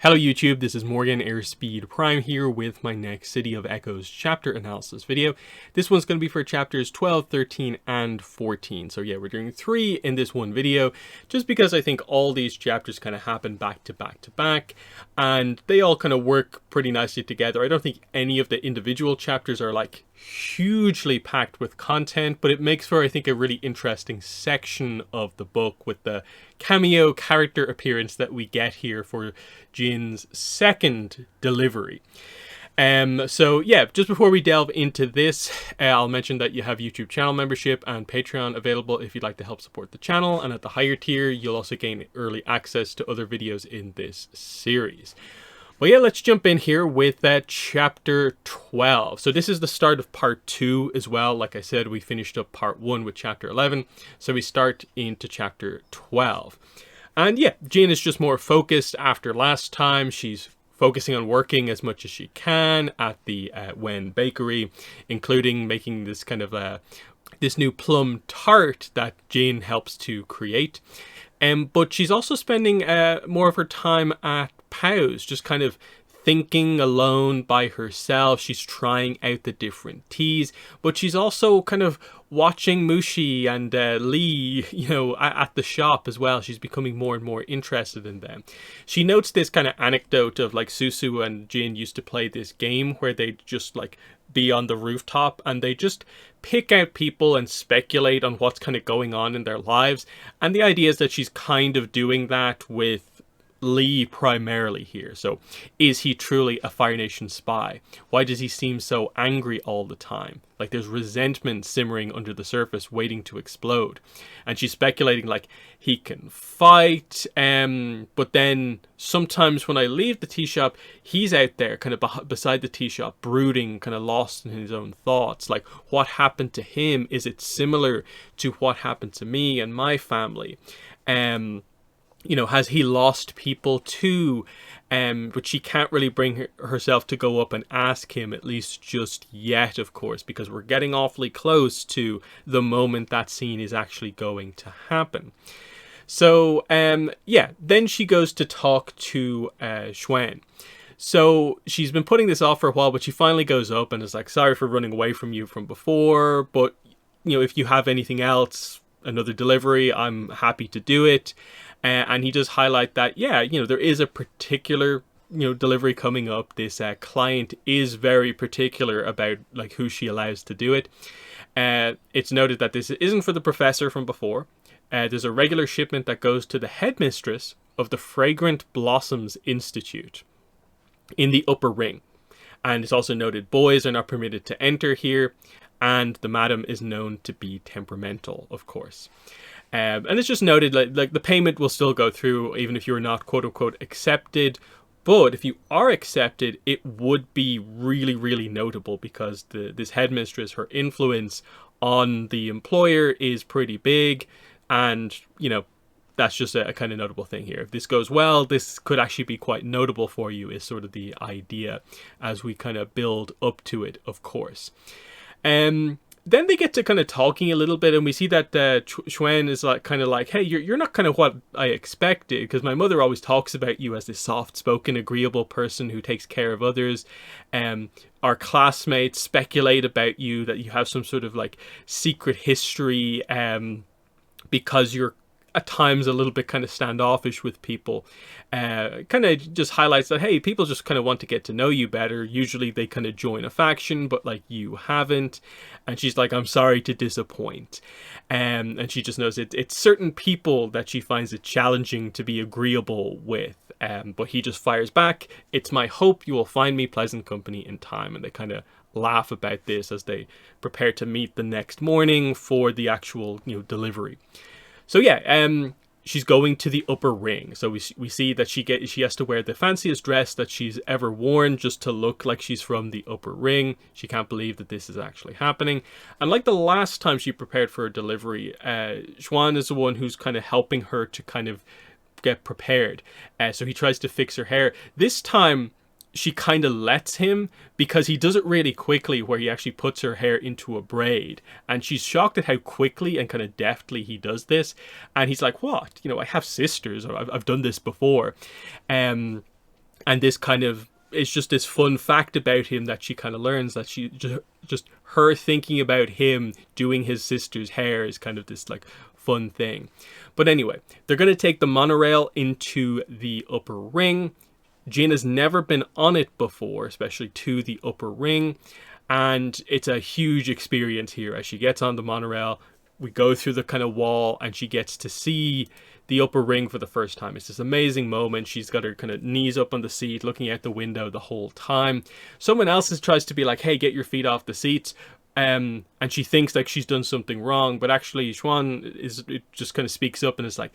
Hello YouTube, this is Morgan Airspeed Prime here with my next City of Echoes chapter analysis video. This one's going to be for chapters 12, 13, and 14. So yeah, we're doing 3 in this one video, just because I think all these chapters kind of happen back to back to back, and they all kind of work pretty nicely together. I don't think any of the individual chapters are like hugely packed with content, but it makes for, I think, a really interesting section of the book with the cameo character appearance that we get here for Jin's second delivery. So yeah, just before we delve into this, I'll mention that you have YouTube channel membership and Patreon available if you'd like to help support the channel, and at the higher tier you'll also gain early access to other videos in this series. Well, yeah, let's jump in here with chapter 12. So this is the start of part 2 as well. Like I said, we finished up part 1 with chapter 11. So we start into chapter 12. And yeah, Jin is just more focused after last time. She's focusing on working as much as she can at the Wen Bakery, including making this kind of this new plum tart that Jin helps to create. But she's also spending more of her time at Pao's, just kind of thinking alone by herself. She's trying out the different teas, but she's also kind of watching Mushi and Lee, at the shop as well. She's becoming more and more interested in them. She notes this kind of anecdote of like Susu and Jin used to play this game where they'd just like be on the rooftop and they just pick out people and speculate on what's kind of going on in their lives. And the idea is that she's kind of doing that with Lee primarily here. So is he truly a Fire Nation spy? Why does he seem so angry all the time? Like there's resentment simmering under the surface waiting to explode. And she's speculating like he can fight, but then sometimes when I leave the tea shop, he's out there kind of beside the tea shop brooding, kind of lost in his own thoughts. Like what happened to him? Is it similar to what happened to me and my family? Has he lost people too? But she can't really bring herself to go up and ask him, at least just yet, of course, because we're getting awfully close to the moment that scene is actually going to happen. So, yeah, then she goes to talk to Xuan. So she's been putting this off for a while, but she finally goes up and is like, sorry for running away from you from before, but, if you have anything else, another delivery, I'm happy to do it. And he does highlight that, yeah, there is a particular, delivery coming up. This client is very particular about like who she allows to do it. It's noted that this isn't for the professor from before. There's a regular shipment that goes to the headmistress of the Fragrant Blossoms Institute in the upper ring. And it's also noted boys are not permitted to enter here. And the madam is known to be temperamental, of course. And it's just noted like the payment will still go through even if you're not quote unquote accepted. But if you are accepted, it would be really, really notable because this headmistress, her influence on the employer is pretty big. And, that's just a kind of notable thing here. If this goes well, this could actually be quite notable for you is sort of the idea as we kind of build up to it, of course. Then they get to kind of talking a little bit, and we see that Xuan is like kind of like, hey, you're not kind of what I expected, because my mother always talks about you as this soft-spoken, agreeable person who takes care of others. Our classmates speculate about you, that you have some sort of like secret history, because you're at times a little bit kind of standoffish with people. Kind of just highlights that, hey, people just kind of want to get to know you better. Usually they kind of join a faction, but like you haven't. And she's like, I'm sorry to disappoint. And she just knows it's certain people that she finds it challenging to be agreeable with. But he just fires back, it's my hope you will find me pleasant company in time. And they kind of laugh about this as they prepare to meet the next morning for the actual delivery. So yeah, she's going to the upper ring. So we see that she has to wear the fanciest dress that she's ever worn just to look like she's from the upper ring. She can't believe that this is actually happening. And like the last time she prepared for a delivery, Xuan is the one who's kind of helping her to kind of get prepared. So he tries to fix her hair. This time, she kind of lets him because he does it really quickly where he actually puts her hair into a braid, and she's shocked at how quickly and kind of deftly he does this. And he's like, what? I have sisters, or I've done this before. And this kind of is just this fun fact about him that she kind of learns, that she just her thinking about him doing his sister's hair is kind of this like fun thing. But anyway, they're going to take the monorail into the upper ring. Jin has never been on it before, especially to the upper ring, and it's a huge experience here. As she gets on the monorail, we go through the kind of wall and she gets to see the upper ring for the first time. It's this amazing moment. She's got her kind of knees up on the seat, looking out the window the whole time. Someone else tries to be like, hey, get your feet off the seats. And she thinks like she's done something wrong, but actually it just kind of speaks up and is like,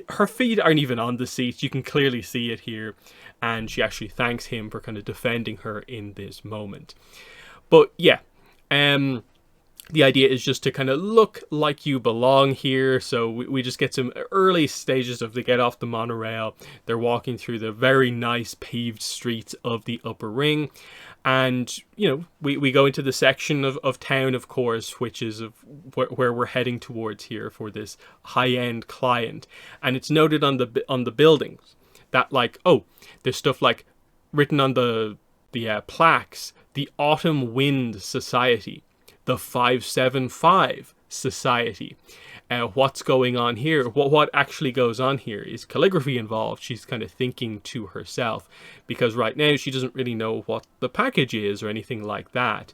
her feet aren't even on the seats. You can clearly see it here. And she actually thanks him for kind of defending her in this moment. But yeah, the idea is just to kind of look like you belong here. So we just get some early stages of they get off the monorail. They're walking through the very nice paved streets of the upper ring. And, you know, we go into the section of town, of course, which is where we're heading towards here for this high-end client. And it's noted on the buildings that, like, oh, there's stuff like written on the plaques, the Autumn Wind Society, the 575 Society. What's going on here? What actually goes on here? Is calligraphy involved? She's kind of thinking to herself, because right now she doesn't really know what the package is or anything like that.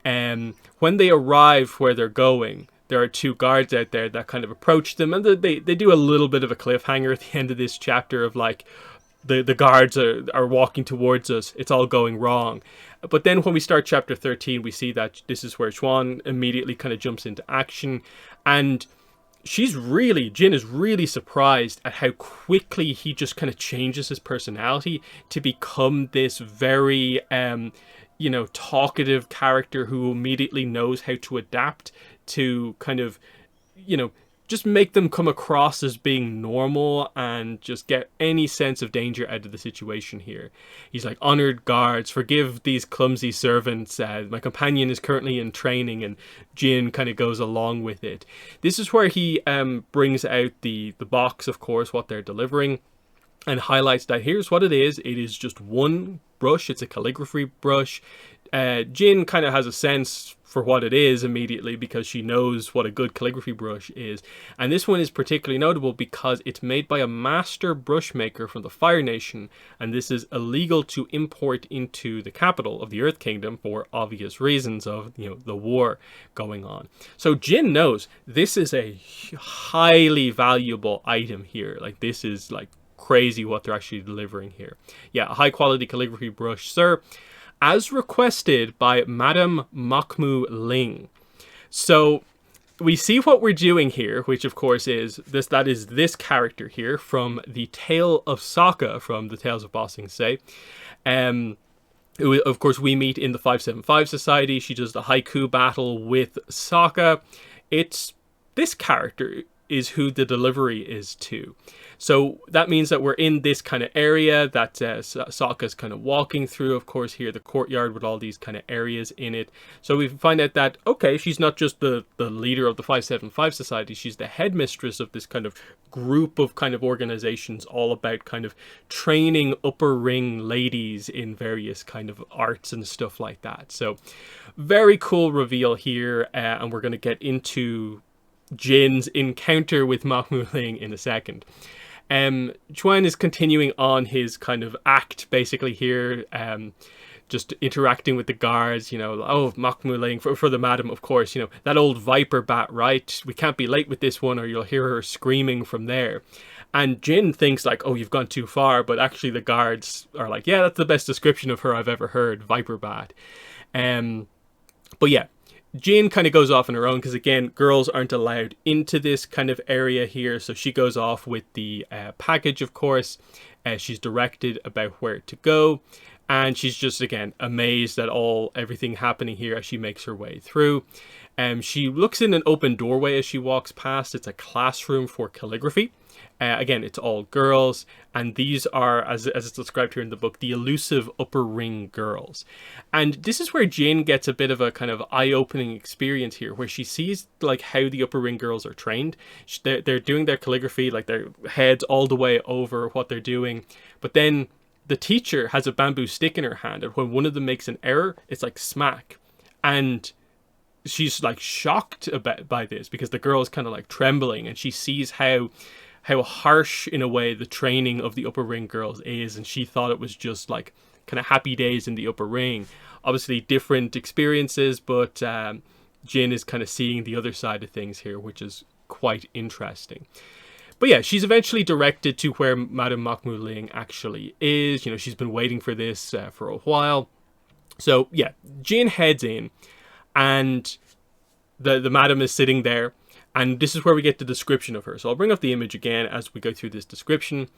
When they arrive where they're going, there are two guards out there that kind of approach them, and they do a little bit of a cliffhanger at the end of this chapter of like, the guards are walking towards us, it's all going wrong. But then when we start chapter 13, we see that this is where Xuan immediately kind of jumps into action, and Jin is really surprised at how quickly he just kind of changes his personality to become this very, talkative character who immediately knows how to adapt to kind of, just make them come across as being normal and just get any sense of danger out of the situation here. He's like, honored guards, forgive these clumsy servants. My companion is currently in training, and Jin kind of goes along with it. This is where he brings out the box, of course, what they're delivering, and highlights that here's what it is. It is just one brush. It's a calligraphy brush. Jin kind of has a sense for what it is immediately because she knows what a good calligraphy brush is. And this one is particularly notable because it's made by a master brush maker from the Fire Nation, and this is illegal to import into the capital of the Earth Kingdom for obvious reasons of, the war going on. So Jin knows this is a highly valuable item here. Like, this is like crazy what they're actually delivering here. Yeah, a high quality calligraphy brush, sir, as requested by Madame Makmu Ling. So we see what we're doing here, which of course is this character here from the Tale of Sokka from the Tales of Ba Sing Se. Of course, we meet in the 575 Society. She does the haiku battle with Sokka. This character is who the delivery is to. So that means that we're in this kind of area that Sokka's kind of walking through. Of course, here, the courtyard with all these kind of areas in it. So we find out that, okay, she's not just the leader of the 575 Society. She's the headmistress of this kind of group of kind of organizations all about kind of training upper ring ladies in various kind of arts and stuff like that. So very cool reveal here. And we're going to get into Jin's encounter with Makmu Ling in a second. Xuan is continuing on his kind of act basically here, just interacting with the guards, oh, Makmu Ling, for the madam, of course, that old viper bat, right? We can't be late with this one or you'll hear her screaming from there. And Jin thinks like, oh, you've gone too far, but actually the guards are like, yeah, that's the best description of her I've ever heard, viper bat. But yeah, Jin kind of goes off on her own because, again, girls aren't allowed into this kind of area here. So she goes off with the package, of course. She's directed about where to go. And she's just, again, amazed at everything happening here as she makes her way through. She looks in an open doorway as she walks past. It's a classroom for calligraphy. Again, it's all girls, and these are, as it's described here in the book, the elusive upper ring girls. And this is where Jin gets a bit of a kind of eye-opening experience here, where she sees like how the upper ring girls are trained. They're doing their calligraphy, like their heads all the way over what they're doing, but then the teacher has a bamboo stick in her hand, and when one of them makes an error, it's like smack. And she's like shocked by this, because the girl is kind of like trembling, and she sees how harsh in a way the training of the upper ring girls is, and she thought it was just like kind of happy days in the upper ring. Obviously different experiences, but Jin is kind of seeing the other side of things here, which is quite interesting. But yeah, she's eventually directed to where Madame Makmu-Ling actually is. You know, she's been waiting for this for a while. So yeah, Jin heads in, and the madam is sitting there, and this is where we get the description of her. So I'll bring up the image again as we go through this description.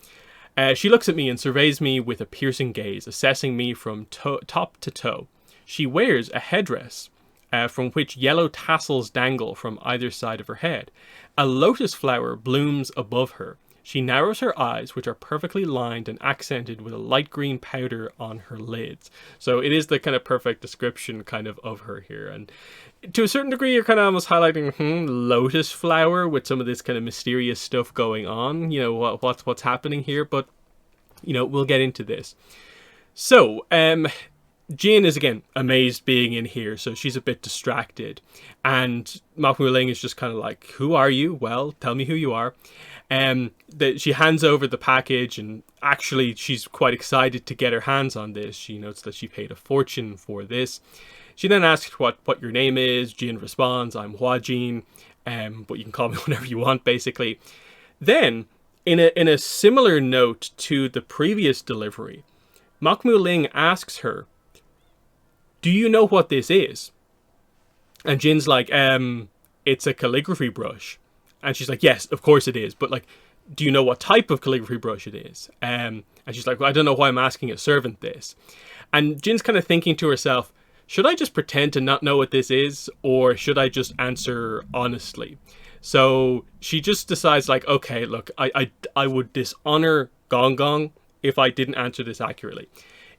She looks at me and surveys me with a piercing gaze, assessing me from top to toe. She wears a headdress from which yellow tassels dangle from either side of her head. A lotus flower blooms above her. She narrows her eyes, which are perfectly lined and accented with a light green powder on her lids. So it is the kind of perfect description kind of her here. And to a certain degree, you're kind of almost highlighting lotus flower with some of this kind of mysterious stuff going on. You know, what's happening here, but you know, we'll get into this. So, Jin is again amazed being in here, so she's a bit distracted, and Makmu-Ling is just kind of like, "Who are you? Well, tell me who you are." She hands over the package, and actually she's quite excited to get her hands on this. She notes that she paid a fortune for this. She then asks what your name is. Jin responds, "I'm Hua Jin, but you can call me whatever you want," basically. Then, in a similar note to the previous delivery, Makmu-Ling asks her, "Do you know what this is?" And Jin's like, "It's a calligraphy brush." And she's like, "Yes, of course it is. But like, do you know what type of calligraphy brush it is?" And she's like, "Well, I don't know why I'm asking a servant this." And Jin's kind of thinking to herself, should I just pretend to not know what this is? Or should I just answer honestly? So she just decides like, okay, look, I would dishonor Gong Gong if I didn't answer this accurately.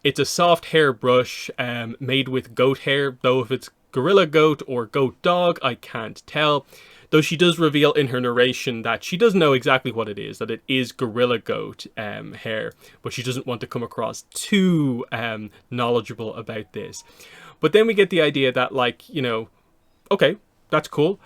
It's a soft hair brush made with goat hair, though if it's gorilla goat or goat dog, I can't tell. Though she does reveal in her narration that she does know exactly what it is, that it is gorilla goat hair, but she doesn't want to come across too knowledgeable about this. But then we get the idea that, like, you know, okay, that's cool.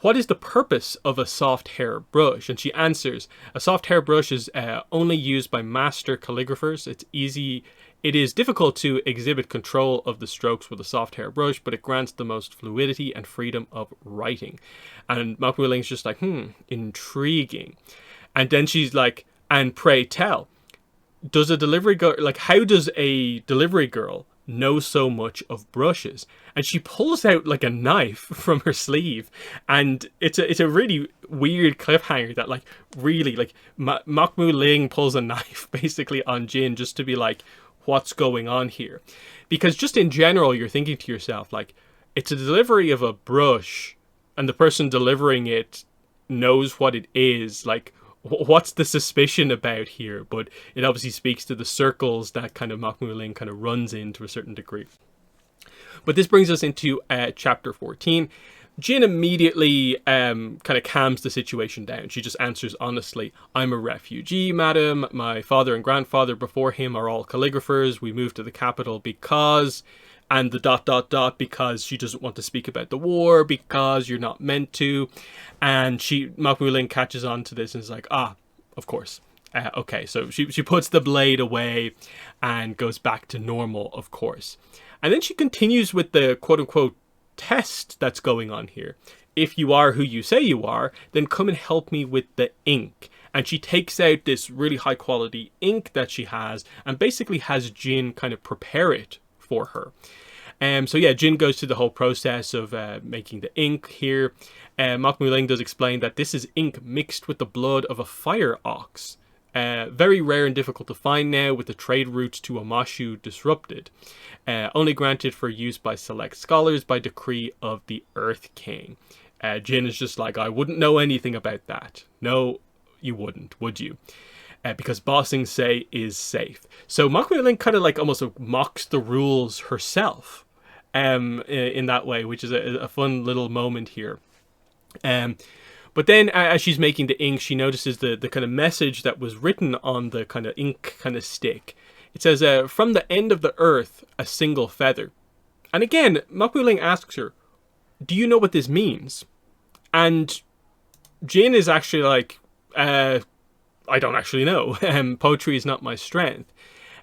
What is the purpose of a soft hair brush? And she answers, a soft hair brush is only used by master calligraphers. It is difficult to exhibit control of the strokes with a soft hair brush, but it grants the most fluidity and freedom of writing. And Makmu-Ling's just like, intriguing. And then she's like, and pray tell, does a delivery girl, like, how does a delivery girl know so much of brushes? And she pulls out like a knife from her sleeve, and it's a really weird cliffhanger that, like, really, like, Makmu-Ling pulls a knife basically on Jin just to be like, what's going on here? Because just in general, you're thinking to yourself, like, it's a delivery of a brush and the person delivering it knows what it is. Like, what's the suspicion about here? But it obviously speaks to the circles that kind of Makmu-Ling kind of runs in to a certain degree. But this brings us into chapter 14. Jin immediately kind of calms the situation down. She just answers honestly, I'm a refugee, madam. My father and grandfather before him are all calligraphers. We moved to the capital because... and the ... because she doesn't want to speak about the war, because you're not meant to. And Makmu-Ling catches on to this and is like, of course. Okay, so she puts the blade away and goes back to normal, of course. And then she continues with the quote-unquote test that's going on here. If you are who you say you are, then come and help me with the ink. And she takes out this really high quality ink that she has and basically has Jin kind of prepare it for her. So yeah, Jin goes through the whole process of making the ink here. Makmu-Ling does explain that this is ink mixed with the blood of a fire ox. Very rare and difficult to find now, with the trade routes to Amashu disrupted. Only granted for use by select scholars by decree of the Earth King. Jin is just like, I wouldn't know anything about that. No, you wouldn't, would you? Because Ba Sing Se is safe. So Makmu-Ling kind of like almost mocks the rules herself in that way, which is a fun little moment here. But then as she's making the ink, she notices the kind of message that was written on the kind of ink kind of stick It says, from the end of the earth, a single feather. And again, Mak Mu Ling asks her, do you know what this means? And Jin is actually like, I don't actually know. Poetry is not my strength.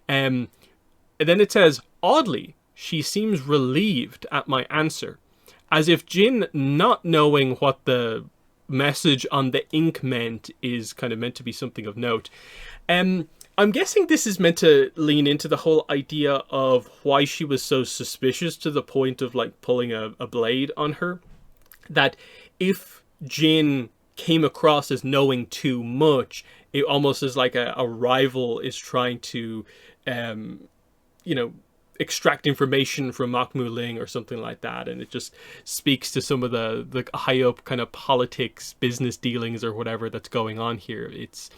And then it says, oddly, she seems relieved at my answer, as if Jin, not knowing what the message on the ink meant, is kind of meant to be something of note. I'm guessing this is meant to lean into the whole idea of why she was so suspicious to the point of like pulling a blade on her. That if Jin came across as knowing too much, it almost is like a rival is trying to, extract information from Mak Mu Ling or something like that, and it just speaks to some of the high up kind of politics, business dealings or whatever that's going on here. It's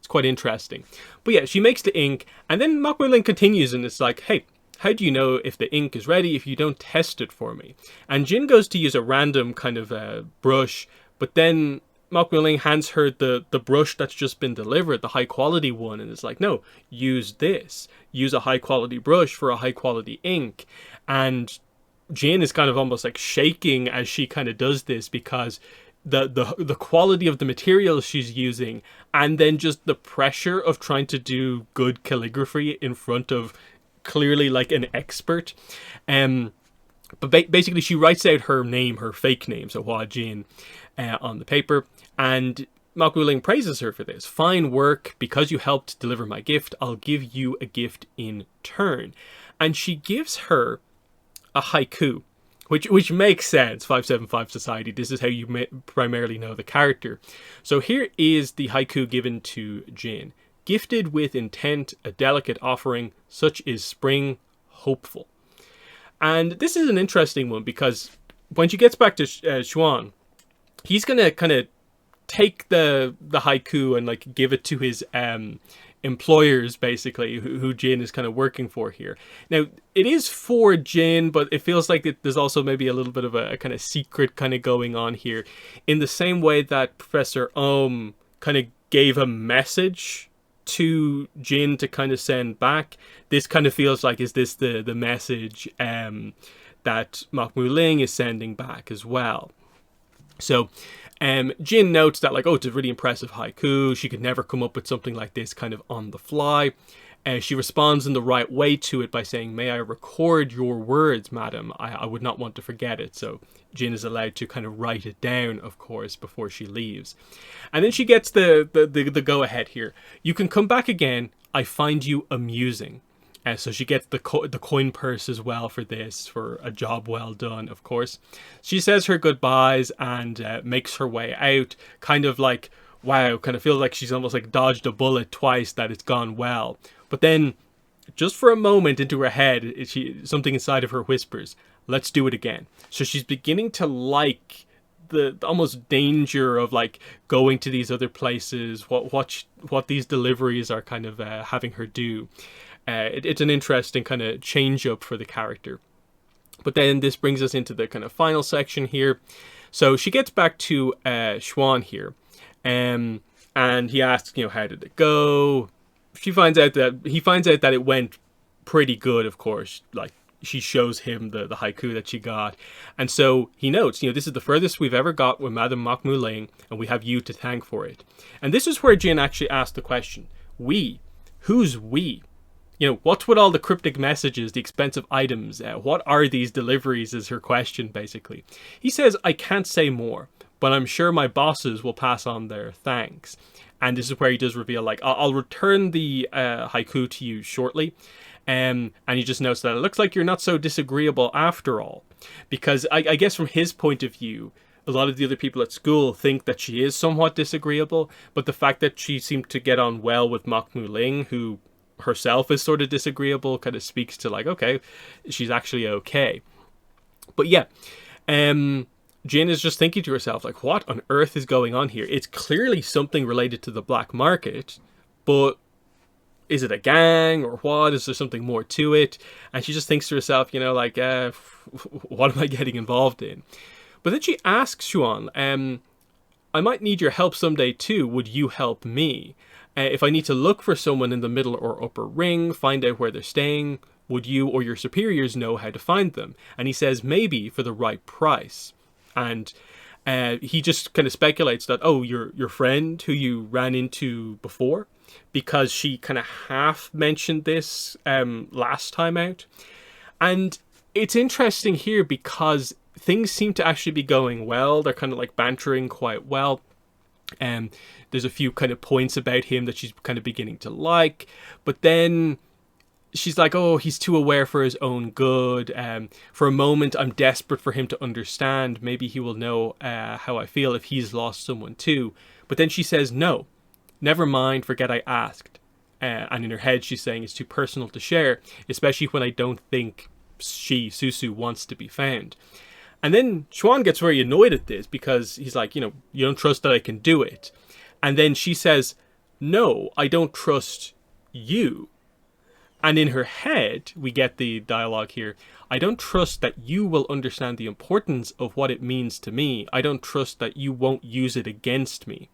quite interesting. But yeah, she makes the ink, and then Mak Mu Ling continues, and it's like, hey, how do you know if the ink is ready if you don't test it for me? And Jin goes to use a random kind of brush, but then Mak Mu Ling hands her the brush that's just been delivered, the high quality one, and it's like, no, use this. Use a high quality brush for a high quality ink. And Jin is kind of almost like shaking as she kind of does this, because the quality of the materials she's using, and then just the pressure of trying to do good calligraphy in front of clearly like an expert. But basically she writes out her name, her fake name, so Hua Jin, on the paper, and Mak Mu Ling praises her for this. Fine work, because you helped deliver my gift, I'll give you a gift in turn. And she gives her a haiku, which makes sense. 575 Society, this is how you primarily know the character. So here is the haiku given to Jin. Gifted with intent, a delicate offering, such is spring, hopeful. And this is an interesting one, because when she gets back to Xuan, he's going to kind of take the haiku and like give it to his employers, basically, who Jin is kind of working for here. Now, it is for Jin, but it feels like there's also maybe a little bit of a kind of secret kind of going on here, in the same way that Professor Ohm kind of gave a message to Jin to kind of send back. This kind of feels like, is this the message that Mak Mu Ling is sending back as well? So Jin notes that, like, oh, it's a really impressive haiku. She could never come up with something like this kind of on the fly. She responds in the right way to it by saying, may I record your words, madam? I would not want to forget it. So Jin is allowed to kind of write it down, of course, before she leaves. And then she gets the go-ahead here. You can come back again. I find you amusing. So she gets the coin purse as well for this, for a job well done, of course. She says her goodbyes and makes her way out, kind of like, wow, kind of feels like she's almost like dodged a bullet twice, that it's gone well. But then, just for a moment into her head, something inside of her whispers, let's do it again. So she's beginning to like the almost danger of like going to these other places, what these deliveries are kind of having her do. It's an interesting kind of change up for the character. But then this brings us into the kind of final section here. So she gets back to Xuan here, and he asks, how did it go? He finds out that it went pretty good, of course. Like, she shows him the haiku that she got. And so he notes, this is the furthest we've ever got with Madame Mak Mu Ling, and we have you to thank for it. And this is where Jin actually asked the question, we? Who's we? What's with all the cryptic messages, the expensive items? What are these deliveries is her question, basically. He says, I can't say more, but I'm sure my bosses will pass on their thanks. And this is where he does reveal, like, I'll return the haiku to you shortly. And he just notes that it looks like you're not so disagreeable after all. Because I guess from his point of view, a lot of the other people at school think that she is somewhat disagreeable. But the fact that she seemed to get on well with Mak Mu Ling, who herself is sort of disagreeable, kind of speaks to, like, okay, she's actually okay. But yeah, Jin is just thinking to herself, like, what on earth is going on here? It's clearly something related to the black market, but is it a gang or what? Is there something more to it? And she just thinks to herself, like, what am I getting involved in? But then she asks Xuan, I might need your help someday too. Would you help me? If I need to look for someone in the middle or upper ring, find out where they're staying, would you or your superiors know how to find them? And he says, maybe for the right price. And he just kind of speculates that, oh, your friend who you ran into before, because she kind of half mentioned this last time out. And it's interesting here because things seem to actually be going well. They're kind of like bantering quite well. There's a few kind of points about him that she's kind of beginning to like. But then she's like, oh, he's too aware for his own good. For a moment, I'm desperate for him to understand. Maybe he will know how I feel if he's lost someone too. But then she says, no, never mind, forget I asked. And in her head, she's saying it's too personal to share, especially when I don't think Susu, wants to be found. And then Chuan gets very annoyed at this because he's like, you don't trust that I can do it. And then she says, no, I don't trust you. And in her head, we get the dialogue here. I don't trust that you will understand the importance of what it means to me. I don't trust that you won't use it against me.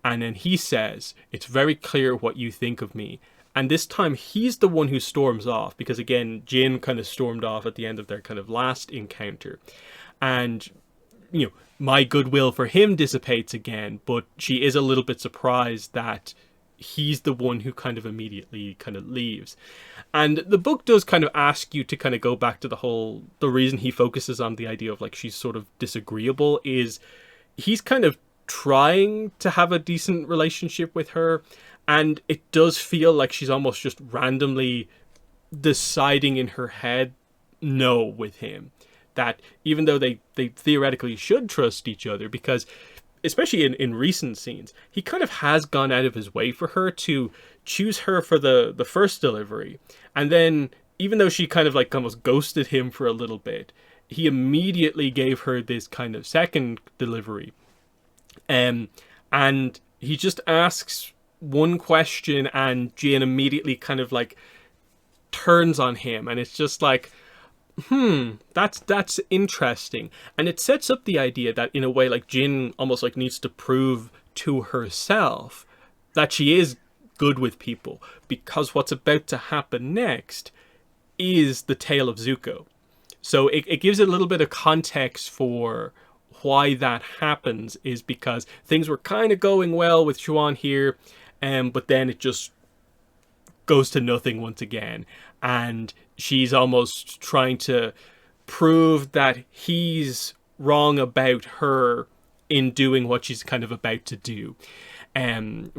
And then he says, it's very clear what you think of me. And this time he's the one who storms off because, again, Jin kind of stormed off at the end of their kind of last encounter. And, my goodwill for him dissipates again, but she is a little bit surprised that he's the one who kind of immediately kind of leaves. And the book does kind of ask you to kind of go back to the reason he focuses on the idea of like she's sort of disagreeable is he's kind of trying to have a decent relationship with her, and it does feel like she's almost just randomly deciding in her head no with him. That even though they theoretically should trust each other, because especially in recent scenes, he kind of has gone out of his way for her to choose her for the first delivery. And then, even though she kind of like almost ghosted him for a little bit, he immediately gave her this kind of second delivery. And he just asks one question and Jin immediately kind of like turns on him. And it's just like, that's interesting. And it sets up the idea that in a way like Jin almost like needs to prove to herself that she is good with people, because what's about to happen next is the tale of Zuko. So it gives it a little bit of context for why that happens, is because things were kind of going well with Chuan here, but then it just goes to nothing once again. And she's almost trying to prove that he's wrong about her in doing what she's kind of about to do,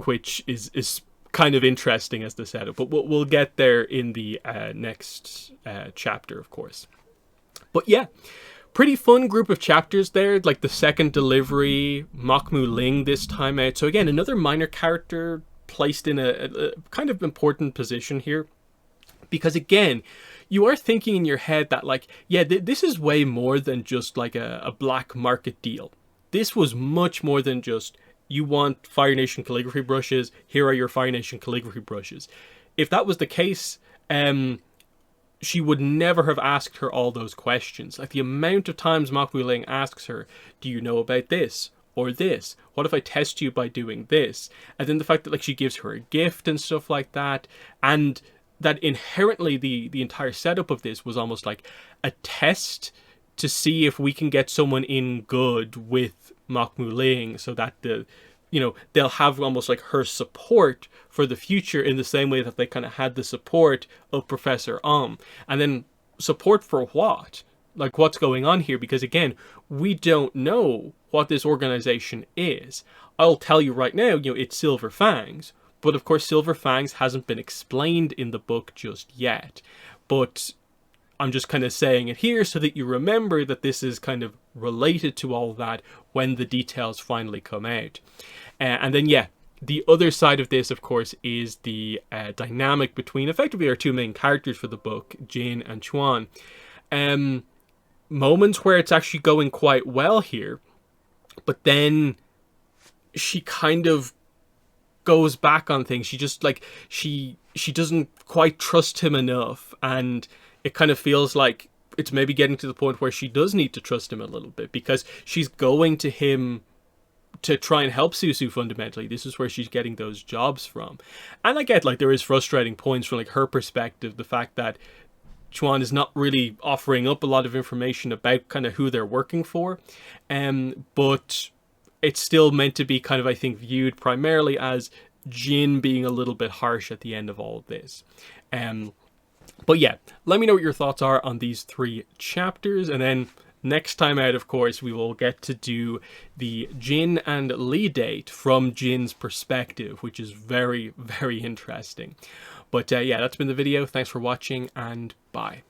which is kind of interesting as the setup. But we'll get there in the next chapter, of course. But yeah, pretty fun group of chapters there. Like the second delivery, Mokmu Ling this time out. So again, another minor character placed in a kind of important position here. Because again, you are thinking in your head that like, yeah, this is way more than just like a black market deal. This was much more than just, you want Fire Nation calligraphy brushes, here are your Fire Nation calligraphy brushes. If that was the case, she would never have asked her all those questions. Like the amount of times Mokmu Ling asks her, do you know about this? Or this? What if I test you by doing this? And then the fact that like she gives her a gift and stuff like that, and that inherently the entire setup of this was almost like a test to see if we can get someone in good with Mokmu Ling, so that they'll have almost like her support for the future in the same way that they kind of had the support of Professor And then support for what? Like what's going on here? Because again, we don't know what this organization is. I'll tell you right now, it's Silver Fangs. But of course, Silver Fangs hasn't been explained in the book just yet. But I'm just kind of saying it here so that you remember that this is kind of related to all that when the details finally come out. And then, yeah, the other side of this, of course, is the dynamic between effectively our two main characters for the book, Jin and Chuan. Moments where it's actually going quite well here, but then she kind of goes back on things. She just like she doesn't quite trust him enough, and it kind of feels like it's maybe getting to the point where she does need to trust him a little bit, because she's going to him to try and help Susu fundamentally. This is where she's getting those jobs from. And I get, like, there is frustrating points from, like, her perspective, the fact that Chuan is not really offering up a lot of information about kind of who they're working for. But it's still meant to be kind of, I think, viewed primarily as Jin being a little bit harsh at the end of all of this. But yeah, let me know what your thoughts are on these 3 chapters, and then next time out, of course, we will get to do the Jin and Lee date from Jin's perspective, which is very, very interesting. But yeah, that's been the video. Thanks for watching, and bye.